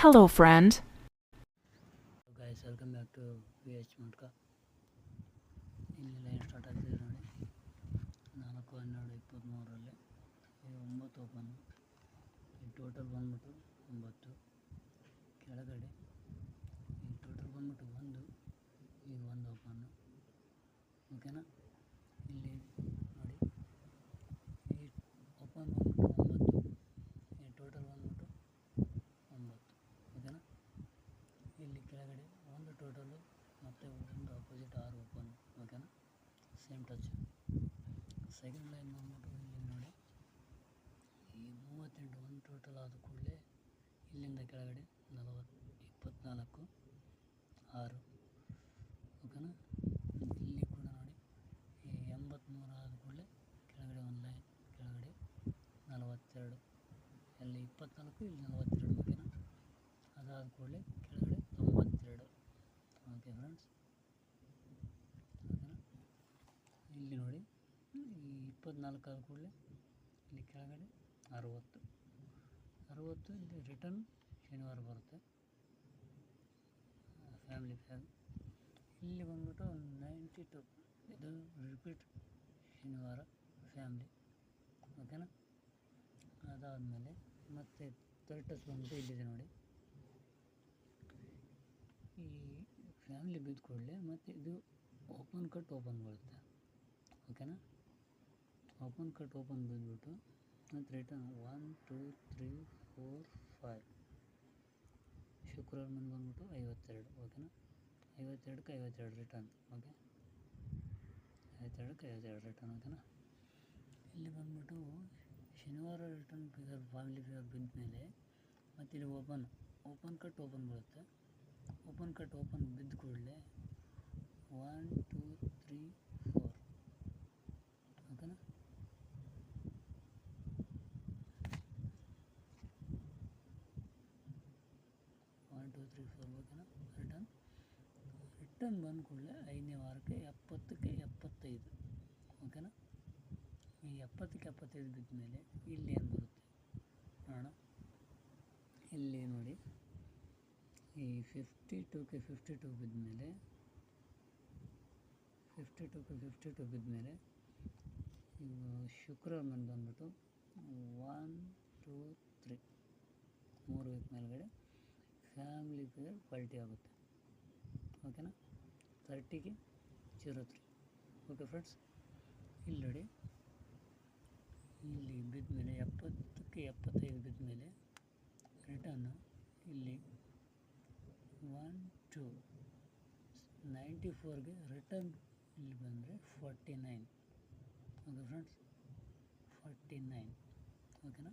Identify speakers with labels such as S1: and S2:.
S1: Hello, friend.
S2: Guys welcome back to V H ಮುಟ್ಕ. ಇಲ್ಲಿ line start ಆಗ್ತಿದೆ ನೋಡಿ, 4/12/23 ಇದು 9 ಓಪನ್. ಈ ಟೋಟಲ್ ಬಂದ್ಬಿಟ್ಟು 9, ಕೆಳಗಡೆ ಈ ಟೋಟಲ್ ಬಂದ್ಬಿಟ್ಟು 1, ಈಗ 1 ಓಪನ್ನು. ಓಕೆನಾ? ಇಲ್ಲಿ ನೋಡಿ, ಈ ಓಪನ್ ಬಂದ್ಬಿಟ್ಟು 9, ಈ ಟೋಟಲ್ ಬಂದ್ಬಿಟ್ಟು 9. ಓಕೆನಾ? ಇಲ್ಲಿ ಕೆಳಗಡೆ ಒಂದು ಟೋಟಲು ಮತ್ತು ಒಂದು ಅಪೋಸಿಟ್ 6 ಓಪನ್. ಓಕೆನಾ? Same touch. ಸೆಕೆಂಡ್ ಲೈನ್ ಬಂದ್ಬಿಟ್ಟು ಇಲ್ಲಿ ನೋಡಿ, ಈ 38 ಒಂದು ಟೋಟಲ್ ಆದ ಕೂಡಲೇ ಇಲ್ಲಿಂದ ಕೆಳಗಡೆ 24, 6. ಓಕೆನಾ? ಇಲ್ಲಿ ಕೂಡ ನೋಡಿ, ಈ 83 ಆದ ಕೂಡಲೇ ಕೆಳಗಡೆ ಒಂದು ಲೈನ್, ಕೆಳಗಡೆ 42, ಅಲ್ಲಿ 24, ಇಲ್ಲಿ 42. ಓಕೆನಾ? ಅದಾದ ಕೂಡಲೇ ಕೆಳಗಡೆ 92. ಓಕೆ ಫ್ರೆಂಡ್ಸ್, ಓಕೆನಾ? ಇಲ್ಲಿ ನೋಡಿ, ಈ 24 ಆದ ಕೂಡಲೇ ಇಲ್ಲಿ ಕೆಳಗಡೆ 60, ಇಲ್ಲಿ ರಿಟರ್ನ್ ಶನಿವಾರ ಬರುತ್ತೆ, ಫ್ಯಾಮಿಲಿ ಫ್ಯಾಗ್. ಇಲ್ಲಿ ಬಂದ್ಬಿಟ್ಟು 92, ಇದು ರಿಪೀಟ್ ಶನಿವಾರ ಫ್ಯಾಮ್ಲಿ. ಓಕೆನಾ? ಅದಾದಮೇಲೆ ಮತ್ತೆ ಥರ್ಡ್ ಟಚ್ ಬಂದ್ಬಿಟ್ಟು ಇಲ್ಲಿದೆ ನೋಡಿ, ಈ ಫ್ಯಾಮಿಲಿ ಬಿದ್ದ ಕೂಡಲೇ ಮತ್ತು ಇದು ಓಪನ್ ಕಟ್ ಓಪನ್ ಬರುತ್ತೆ. ಓಕೆನಾ? ಓಪನ್ ಕಟ್ ಓಪನ್ ಬಿದ್ದುಬಿಟ್ಟು ಮತ್ತು ರಿಟರ್ನ್ 1, 2, 3, 4, 5. ಶುಕ್ರವಾರ ಮುಂದೆ ಬಂದ್ಬಿಟ್ಟು 52. ಓಕೆನಾ? 52ಕ್ಕೆ 52 ರಿಟರ್ನ್. ಓಕೆ, 52ಕ್ಕೆ 52 ರಿಟರ್ನ್. ಓಕೆನಾ? ಇಲ್ಲಿ ಬಂದ್ಬಿಟ್ಟು ಶನಿವಾರ ರಿಟರ್ನ್ ಫಿಗರ್ ಫ್ಯಾಮಿಲಿ ಫಿಗರ್ ಬಿದ್ದ ಮೇಲೆ ಮತ್ತು ಇಲ್ಲಿ ಓಪನ್ ಕಟ್ ಓಪನ್ ಬರುತ್ತೆ. ಓಪನ್ ಕಟ್ ಓಪನ್ ಬಿದ್ದ ಕೂಡಲೇ 1, 2, 3, 4. ಓಕೆನಾ? 1, 2, 3, 4. ಓಕೆನಾ? ರಿಟರ್ನ್ ಬಂದ ಕೂಡಲೇ 5ನೇ ವಾರಕ್ಕೆ 70ಕ್ಕೆ 75. ಓಕೆನಾ? ಈ 70ಕ್ಕೆ 75 ಬಿದ್ದ ಮೇಲೆ ಇಲ್ಲಿ ಏನು ಬರುತ್ತೆ ನೋಡೋಣ. ಇಲ್ಲಿ ನೋಡಿ, ಈ 52ಕ್ಕೆ 52 ಬಿದ್ದ ಮೇಲೆ 52ಕ್ಕೆ 52 ಬಿದ್ದ ಮೇಲೆ ಶುಕ್ರವಾರ ಮೇಲೆ ಬಂದ್ಬಿಟ್ಟು 1, 2, 3 3 ವೀಕ್ ಮೇಲ್ಗಡೆ ಫ್ಯಾಮಿಲಿ ಫಿಗರ್ ಪಲ್ಟಿ ಆಗುತ್ತೆ. ಓಕೆನಾ? 30ಗೆ 03. ಓಕೆ ಫ್ರೆಂಡ್ಸ್, ಇಲ್ಲಿ ನೋಡಿ, ಇಲ್ಲಿ ಬಿದ್ದ ಮೇಲೆ 70ಕ್ಕೆ 75 ಬಿದ್ದ ಮೇಲೆ ರಿಟರ್ನು ಇಲ್ಲಿ 1, 2, 94ಗೆ ರಿಟರ್ನ್ ಇಲ್ಲಿ ಬಂದರೆ 49. Okay friends, 49. ಓಕೆನಾ?